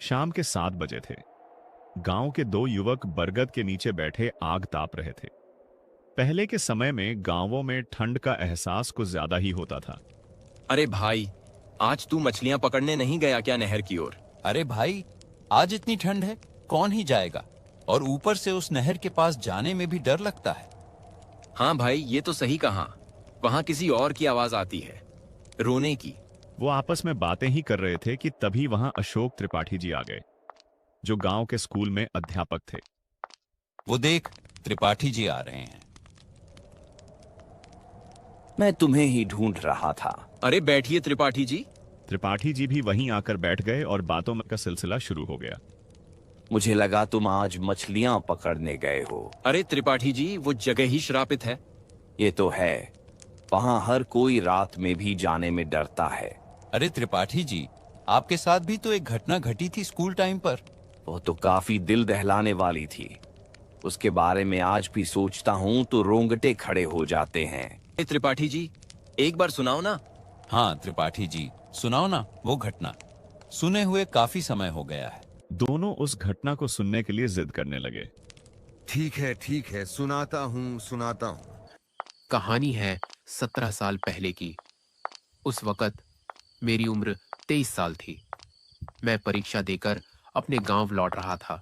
शाम के 7 बजे थे। गांव के दो युवक बरगद के नीचे बैठे आग ताप रहे थे। पहले के समय में गांवों में ठंड का एहसास कुछ ज्यादा ही होता था। अरे भाई, आज तू मछलियां पकड़ने नहीं गया क्या नहर की ओर? अरे भाई, आज इतनी ठंड है, कौन ही जाएगा। और ऊपर से उस नहर के पास जाने में भी डर लगता है। हाँ भाई, ये तो सही कहा। वहां किसी और की आवाज आती है, रोने की। वो आपस में बातें ही कर रहे थे कि तभी वहां अशोक त्रिपाठी जी आ गए, जो गांव के स्कूल में अध्यापक थे। वो देख, त्रिपाठी जी आ रहे हैं। मैं तुम्हें ही ढूंढ रहा था। अरे बैठिए त्रिपाठी जी। त्रिपाठी जी भी वहीं आकर बैठ गए और बातों का सिलसिला शुरू हो गया। मुझे लगा तुम आज मछलियां पकड़ने गए हो। अरे त्रिपाठी जी, वो जगह ही श्रापित है। ये तो है, वहां हर कोई रात में भी जाने में डरता है। अरे त्रिपाठी जी, आपके साथ भी तो एक घटना घटी थी स्कूल टाइम पर। वो तो काफी दिल दहलाने वाली थी। उसके बारे में आज भी सोचता हूँ तो रोंगटे खड़े हो जाते हैं। त्रिपाठी जी, एक बार सुनाओ ना। हाँ त्रिपाठी जी, सुनाओ ना वो घटना। सुने हुए काफी समय हो गया है। दोनों उस घटना को सुनने के लिए जिद करने लगे। ठीक है, सुनाता हूँ। कहानी है 17 साल पहले की। उस वक़्त मेरी उम्र 23 साल थी। मैं परीक्षा देकर अपने गांव लौट रहा था,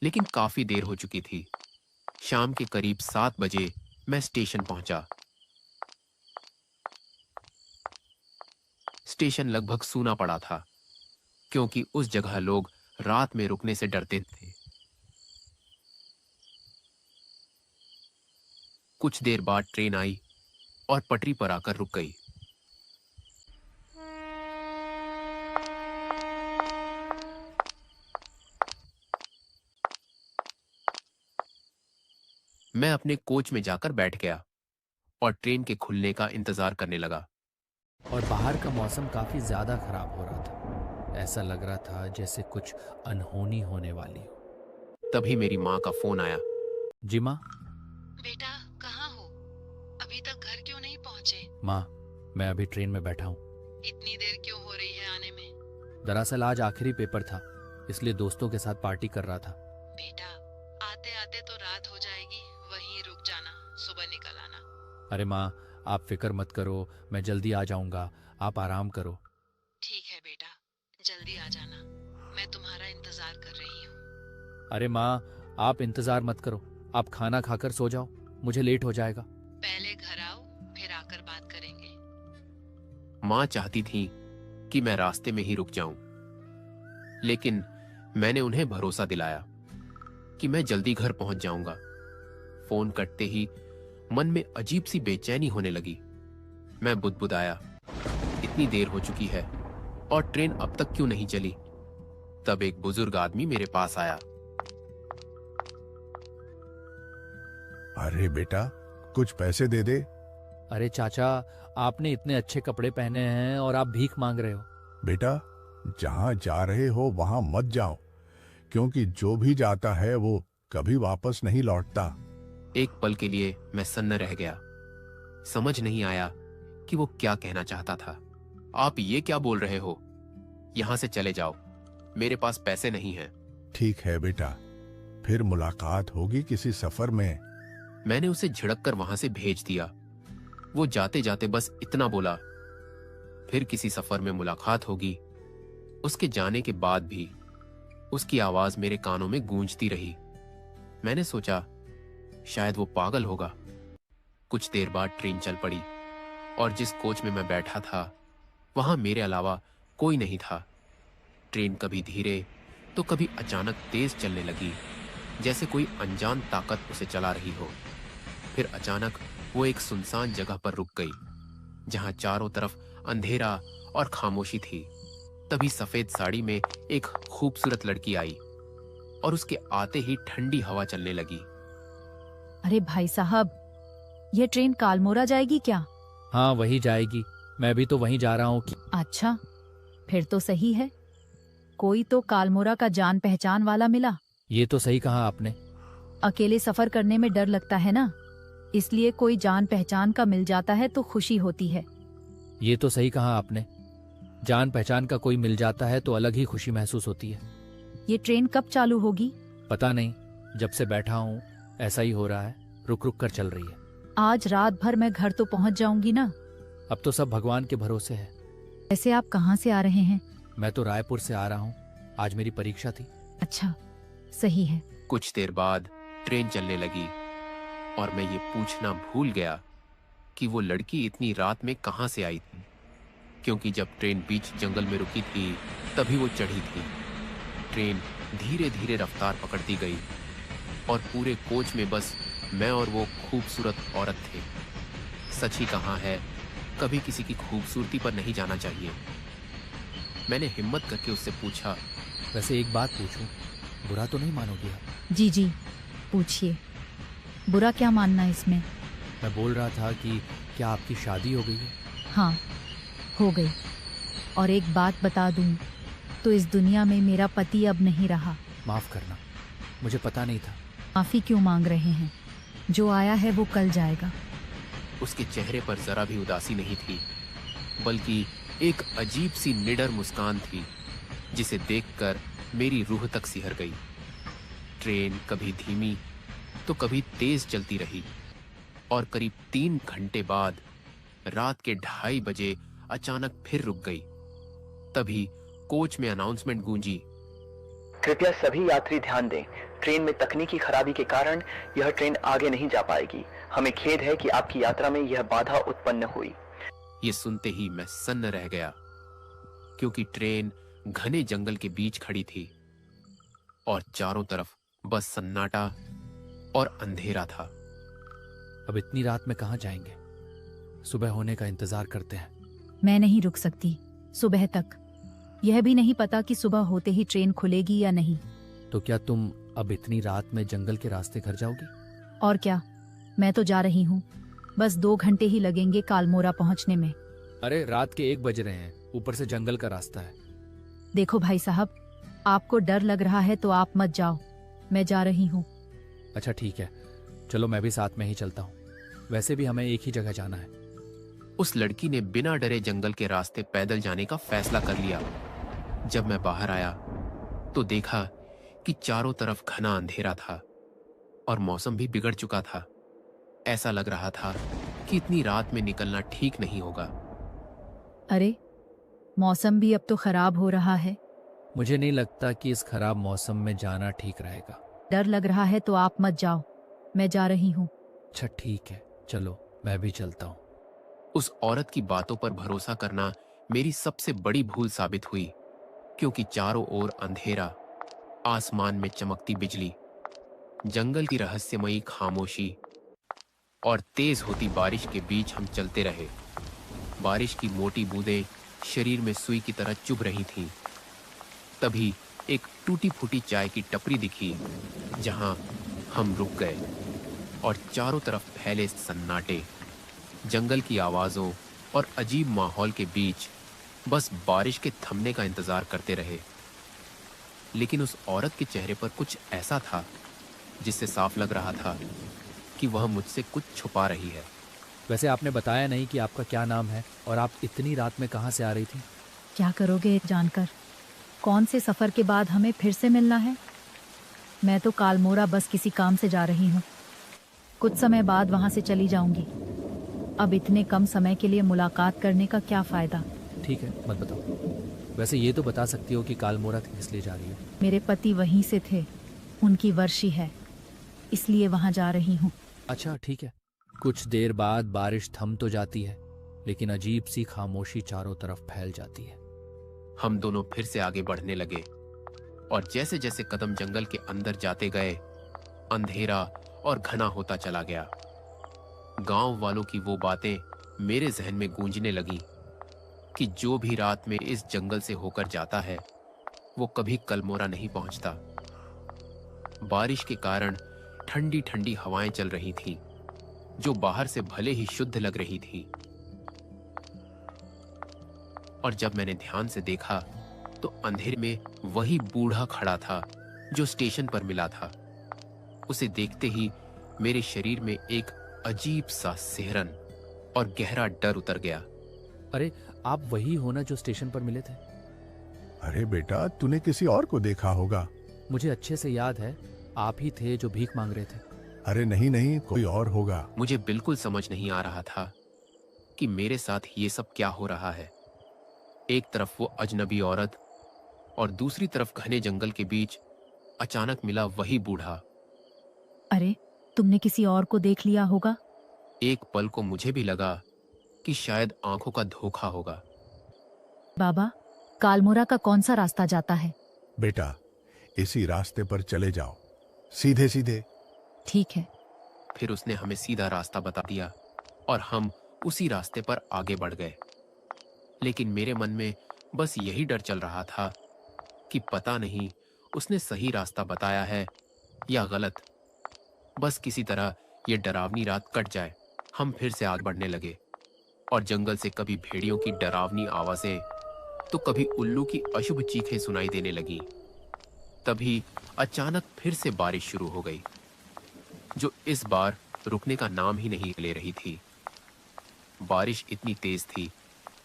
लेकिन काफी देर हो चुकी थी। शाम के करीब 7 बजे मैं स्टेशन पहुंचा। स्टेशन लगभग सूना पड़ा था, क्योंकि उस जगह लोग रात में रुकने से डरते थे। कुछ देर बाद ट्रेन आई और पटरी पर आकर रुक गई। मैं अपने कोच में जाकर बैठ गया और ट्रेन के खुलने का इंतजार करने लगा। और बाहर का मौसम काफ़ी ज़्यादा ख़राब हो रहा था। ऐसा लग रहा था जैसे कुछ अनहोनी होने वाली हो। तभी मेरी माँ का फोन आया। जी माँ। बेटा, कहाँ हो? अभी तक घर क्यों नहीं पहुँचे? माँ, मैं अभी ट्रेन में बैठा हूँ। इतनी देर क्यों हो रही है आने में? दरअसल आज आखिरी पेपर था, इसलिए दोस्तों के साथ पार्टी कर रहा था। बेटा, आते आते तो रात हो जाएगी, वहीं रुक जाना, सुबह निकल आना। अरे माँ, आप फिक्र मत करो, मैं जल्दी आ जाऊँगा, आप आराम करो। ठीक है बेटा, जल्दी आ जाना, मैं तुम्हारा इंतजार कर रही हूँ। अरे माँ, आप इंतज़ार मत करो, आप खाना खाकर सो जाओ, मुझे लेट हो जाएगा। पहले घर आओ, फिर आकर बात करेंगे। माँ चाहती थी कि मैं रास्ते में ही रुक जाऊं, लेकिन मैंने उन्हें भरोसा दिलाया कि मैं जल्दी घर पहुंच जाऊंगा। फोन कटते ही मन में अजीब सी बेचैनी होने लगी। मैं बुदबुदाया, इतनी देर हो चुकी है और ट्रेन अब तक क्यों नहीं चली? तब एक बुजुर्ग आदमी मेरे पास आया। अरे बेटा, कुछ पैसे दे दे। अरे चाचा, आपने इतने अच्छे कपड़े पहने हैं और आप भीख मांग रहे हो। बेटा, जहां जा रहे हो वहां मत जाओ, क्योंकि जो भी जाता है वो कभी वापस नहीं लौटता। एक पल के लिए मैं सन्न रह गया। समझ नहीं आया कि वो क्या कहना चाहता था। आप ये क्या बोल रहे हो? यहां से चले जाओ, मेरे पास पैसे नहीं हैं। ठीक है बेटा, फिर मुलाकात होगी किसी सफर में। मैंने उसे झिड़क कर वहां से भेज दिया। वो जाते जाते बस इतना बोला, फिर किसी सफर में मुलाकात होगी। उसके जाने के बाद भी उसकी आवाज मेरे कानों में गूंजती रही। मैंने सोचा शायद वो पागल होगा। कुछ देर बाद ट्रेन चल पड़ी और जिस कोच में मैं बैठा था वहां मेरे अलावा कोई नहीं था। ट्रेन कभी धीरे तो कभी अचानक तेज चलने लगी, जैसे कोई अनजान ताकत उसे चला रही हो। फिर अचानक वो एक सुनसान जगह पर रुक गई, जहां चारों तरफ अंधेरा और खामोशी थी। तभी सफेद साड़ी में एक खूबसूरत लड़की आई और उसके आते ही ठंडी हवा चलने लगी। अरे भाई साहब, ये ट्रेन कालमोरा जाएगी क्या? हाँ, वही जाएगी। मैं भी तो वहीं जा रहा हूँ। अच्छा, फिर तो सही है। कोई तो कालमोरा का जान पहचान वाला मिला। ये तो सही कहा आपने। अकेले सफर करने में डर लगता है ना, इसलिए कोई जान पहचान का मिल जाता है तो खुशी होती है। ये तो सही कहा आपने। जान पहचान का कोई मिल जाता है तो अलग ही खुशी महसूस होती है। ये ट्रेन कब चालू होगी? पता नहीं, जब से बैठा हूँ ऐसा ही हो रहा है, रुक रुक कर चल रही है। आज रात भर मैं घर तो पहुंच जाऊंगी ना? अब तो सब भगवान के भरोसे है। ऐसे आप कहाँ से आ रहे हैं? मैं तो रायपुर से आ रहा हूँ, आज मेरी परीक्षा थी। अच्छा, सही है। कुछ देर बाद ट्रेन चलने लगी और मैं ये पूछना भूल गया कि वो लड़की इतनी रात में कहाँ से आई थी, क्योंकि जब ट्रेन बीच जंगल में रुकी थी तभी वो चढ़ी थी। ट्रेन धीरे धीरे रफ्तार पकड़ती गई और पूरे कोच में बस मैं और वो खूबसूरत औरत थे। सच ही कहा है, कभी किसी की खूबसूरती पर नहीं जाना चाहिए। मैंने हिम्मत करके उससे पूछा, वैसे एक बात पूछूं, बुरा तो नहीं मानोगी आप? जी जी, पूछिए। बुरा क्या मानना इसमें? मैं बोल रहा था कि क्या आपकी शादी हो गई है? हाँ, हो गई। और एक बात बता दूं तो इस दुनिया में मेरा पति अब नहीं रहा। माफ करना, मुझे पता नहीं था। माफी क्यों मांग रहे हैं? जो आया है वो कल जाएगा। उसके चेहरे पर जरा भी उदासी नहीं थी, बल्कि एक अजीब सी निडर मुस्कान थी जिसे देखकर मेरी रूह तक सिहर गई। ट्रेन कभी धीमी तो कभी तेज चलती रही और करीब 3 घंटे बाद रात के 2:30 बजे अचानक फिर रुक गई। तभी कोच में अनाउंसमेंट गूंजी, कृपया सभी यात्री ध्यान दें, ट्रेन में तकनीकी खराबी के कारण यह ट्रेन आगे नहीं जा पाएगी। हमें खेद है कि आपकी यात्रा में यह बाधा उत्पन्न हुई। ये सुनते ही मैं सन्न रह गया, क्योंकि ट्रेन घने जंगल के बीच खड़ी थी और चारों तरफ बस सन्नाटा और अंधेरा था। अब इतनी रात में कहाँ जाएंगे? सुबह होने का इंतजार करते हैं। मैं नहीं रुक सकती सुबह तक। यह भी नहीं पता कि सुबह होते ही ट्रेन खुलेगी या नहीं। तो क्या तुम अब इतनी रात में जंगल के रास्ते घर जाओगी? और क्या, मैं तो जा रही हूँ। बस 2 घंटे ही लगेंगे कालमोरा पहुँचने में। अरे रात के 1 बज रहे हैं, ऊपर से जंगल का रास्ता है। देखो भाई साहब, आपको डर लग रहा है तो आप मत जाओ, मैं जा रही हूँ। अच्छा ठीक है, चलो मैं भी साथ में ही चलता हूँ। वैसे भी हमें एक ही जगह जाना है। उस लड़की ने बिना डरे जंगल के रास्ते पैदल जाने का फैसला कर लिया। जब मैं बाहर आया तो देखा कि चारों तरफ घना अंधेरा था और मौसम भी बिगड़ चुका था। ऐसा लग रहा था कि इतनी रात में निकलना ठीक नहीं होगा। अरे, मौसम भी अब तो खराब हो रहा है। मुझे नहीं लगता कि इस खराब मौसम में जाना ठीक रहेगा। डर लग रहा है तो आप मत जाओ, मैं जा रही हूँ। अच्छा ठीक है, चलो मैं भी चलता हूँ। उस औरत की बातों पर भरोसा करना मेरी सबसे बड़ी भूल साबित हुई, क्योंकि चारों ओर अंधेरा, आसमान में चमकती बिजली, जंगल की रहस्यमयी खामोशी और तेज होती बारिश के बीच हम चलते रहे। बारिश की मोटी बूंदें शरीर में सुई की तरह चुभ रही थीं। तभी एक टूटी फूटी चाय की टपरी दिखी, जहां हम रुक गए और चारों तरफ फैले सन्नाटे, जंगल की आवाजों और अजीब माहौल के बीच बस बारिश के थमने का इंतजार करते रहे। लेकिन उस औरत के चेहरे पर कुछ ऐसा था जिससे साफ लग रहा था कि वह मुझसे कुछ छुपा रही है। वैसे आपने बताया नहीं कि आपका क्या नाम है और आप इतनी रात में कहाँ से आ रही थी? क्या करोगे जानकर? कौन से सफर के बाद हमें फिर से मिलना है? मैं तो कालमोरा बस किसी काम से जा रही हूँ। कुछ समय बाद वहाँ से चली जाऊंगी। अब इतने कम समय के लिए मुलाकात करने का क्या फायदा? ठीक है, मत बताओ। वैसे ये तो बता सकती हो कि कालमोरा किस लिए जा रही हो? मेरे पति वहीं से थे, उनकी वर्षी है, इसलिए वहाँ जा रही हूँ। अच्छा ठीक है। कुछ देर बाद बारिश थम तो जाती है, लेकिन अजीब सी खामोशी चारों तरफ फैल जाती है। हम दोनों फिर से आगे बढ़ने लगे और जैसे जैसे कदम जंगल के अंदर जाते गए, अंधेरा और घना होता चला गया। गांव वालों की वो बातें मेरे जहन में गूंजने लगी कि जो भी रात में इस जंगल से होकर जाता है वो कभी कालमोरा नहीं पहुंचता। बारिश के कारण ठंडी ठंडी हवाएं चल रही थीं, जो बाहर से भले ही शुद्ध लग रही थी। और जब मैंने ध्यान से देखा तो अंधेरे में वही बूढ़ा खड़ा था जो स्टेशन पर मिला था। उसे देखते ही मेरे शरीर में एक अजीब सा सिहरन और गहरा डर उतर गया। अरे आप वही हो ना जो स्टेशन पर मिले थे? अरे बेटा, तूने किसी और को देखा होगा। मुझे अच्छे से याद है, आप ही थे जो भीख मांग रहे थे। अरे नहीं नहीं, कोई और होगा। मुझे बिल्कुल समझ नहीं आ रहा था कि मेरे साथ ये सब क्या हो रहा है। एक तरफ वो अजनबी औरत और दूसरी तरफ घने जंगल के बीच अचानक मिला वही बूढ़ा। अरे, तुमने किसी और को देख लिया होगा। एक पल को मुझे भी लगा कि शायद आंखों का धोखा होगा। बाबा, कालमोरा का कौन सा रास्ता जाता है? बेटा, इसी रास्ते पर चले जाओ, सीधे सीधे। ठीक है। फिर उसने हमें सीधा रास्ता बता दिया और हम उसी रास्ते पर आगे बढ़ गए। लेकिन मेरे मन में बस यही डर चल रहा था कि पता नहीं उसने सही रास्ता बताया है या गलत। बस किसी तरह ये डरावनी रात कट जाए। हम फिर से आगे बढ़ने लगे और जंगल से कभी भेड़ियों की डरावनी आवाजें तो कभी उल्लू की अशुभ चीखें सुनाई देने लगी। तभी अचानक फिर से बारिश शुरू हो गई, जो इस बार रुकने का नाम ही नहीं ले रही थी। बारिश इतनी तेज थी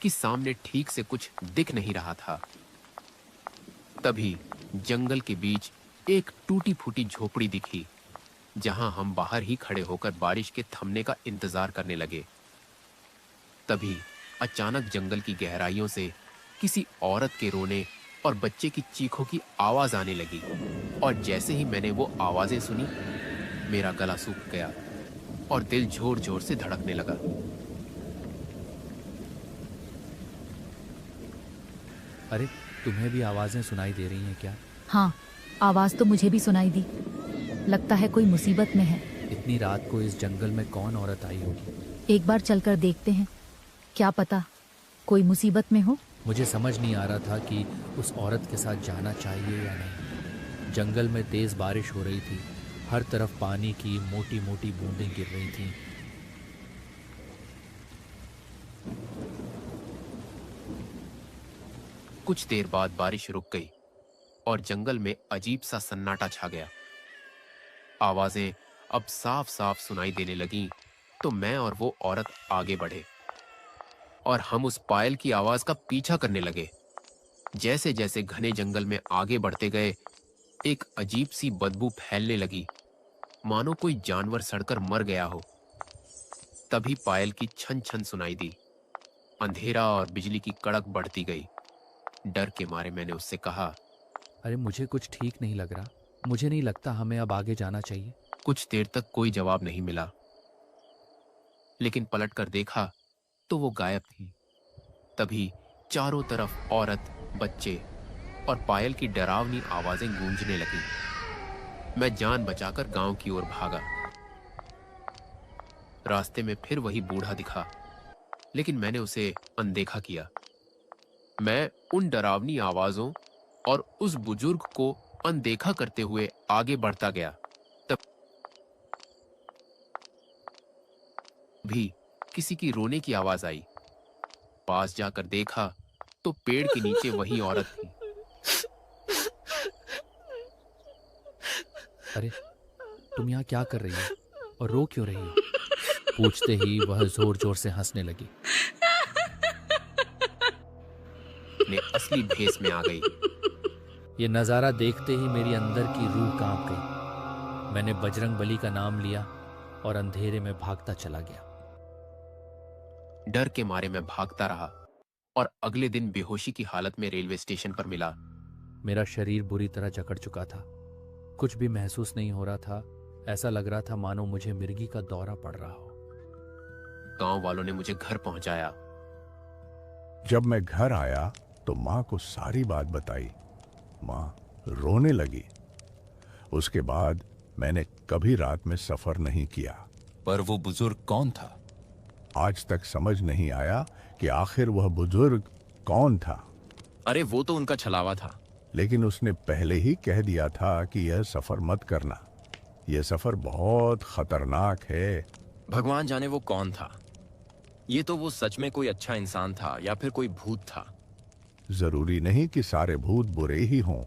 कि सामने ठीक से कुछ दिख नहीं रहा था। तभी जंगल के बीच एक टूटी फूटी झोपड़ी दिखी, जहां हम बाहर ही खड़े होकर बारिश के थमने का इंतजार करने लगे। तभी अचानक जंगल की गहराइयों से किसी औरत के रोने और बच्चे की चीखों की आवाज आने लगी। और जैसे ही मैंने वो आवाजें सुनी, मेरा गला सूख गया और दिल जोर जोर से धड़कने लगा। अरे, तुम्हें भी आवाजें सुनाई दे रही हैं क्या? हाँ, आवाज तो मुझे भी सुनाई दी। लगता है कोई मुसीबत में है। इतनी रात को इस जंगल में कौन औरत आई होगी? एक बार चलकर देखते हैं, क्या पता कोई मुसीबत में हो। मुझे समझ नहीं आ रहा था कि उस औरत के साथ जाना चाहिए या नहीं। जंगल में तेज बारिश हो रही थी, हर तरफ पानी की मोटी मोटी बूंदें गिर रही थीं। कुछ देर बाद बारिश रुक गई और जंगल में अजीब सा सन्नाटा छा गया। आवाजें अब साफ साफ सुनाई देने लगीं, तो मैं और वो औरत आगे बढ़े और हम उस पायल की आवाज का पीछा करने लगे। जैसे जैसे घने जंगल में आगे बढ़ते गए, एक अजीब सी बदबू फैलने लगी, मानो कोई जानवर सड़कर मर गया हो। तभी पायल की छन छन सुनाई दी। अंधेरा और बिजली की कड़क बढ़ती गई। डर के मारे मैंने उससे कहा, अरे, मुझे कुछ ठीक नहीं लग रहा। मुझे नहीं लगता हमें अब आगे जाना चाहिए। कुछ देर तक कोई जवाब नहीं मिला, लेकिन पलटकर देखा तो वो गायब थी। तभी चारों तरफ औरत, बच्चे और पायल की डरावनी आवाजें गूंजने लगी। मैं जान बचाकर गांव की ओर भागा। रास्ते में फिर वही बूढ़ा दिखा, लेकिन मैंने उसे अनदेखा किया। मैं उन डरावनी आवाजों और उस बुजुर्ग को अनदेखा करते हुए आगे बढ़ता गया। तब भी किसी की रोने की आवाज आई। पास जाकर देखा तो पेड़ के नीचे वही औरत थी। अरे, तुम यहाँ क्या कर रही हो और रो क्यों रही हो? पूछते ही वह जोर जोर से हंसने लगी। ने असली भेस में आ गई। ये नजारा देखते ही मेरी अंदर की रूह कांप गई। मैंने बजरंग बली का नाम लिया और अंधेरे में भागता चला गया। डर के मारे मैं भागता रहा और अगले दिन बेहोशी की हालत में रेलवे स्टेशन पर मिला। मेरा शरीर बुरी तरह जकड़ चुका था। कुछ भी महसूस नहीं हो रहा था। ऐसा लग रहा था मानो मुझे मिर्गी का दौरा पड़ रहा हो। गांव वालों ने मुझे घर पहुंचाया। जब मैं घर आया तो माँ को सारी बात बताई। माँ रोने लगी। उसके बाद मैंने कभी रात में सफर नहीं किया। पर वो बुजुर्ग कौन था? आज तक समझ नहीं आया कि आखिर वह बुजुर्ग कौन था। अरे वो तो उनका छलावा था। लेकिन उसने पहले ही कह दिया था कि यह सफर मत करना, यह सफर बहुत खतरनाक है। भगवान जाने वो कौन था। ये तो वो सच में कोई अच्छा इंसान था या फिर कोई भूत था। जरूरी नहीं कि सारे भूत बुरे ही हों,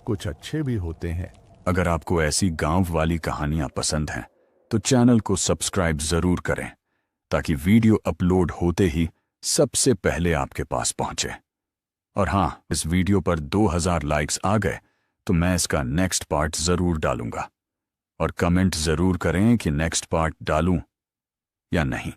कुछ अच्छे भी होते हैं। अगर आपको ऐसी गांव वाली कहानियां पसंद हैं तो चैनल को सब्सक्राइब जरूर करें ताकि वीडियो अपलोड होते ही सबसे पहले आपके पास पहुंचे। और हाँ, इस वीडियो पर 2000 लाइक्स आ गए तो मैं इसका नेक्स्ट पार्ट ज़रूर डालूंगा। और कमेंट ज़रूर करें कि नेक्स्ट पार्ट डालूं या नहीं।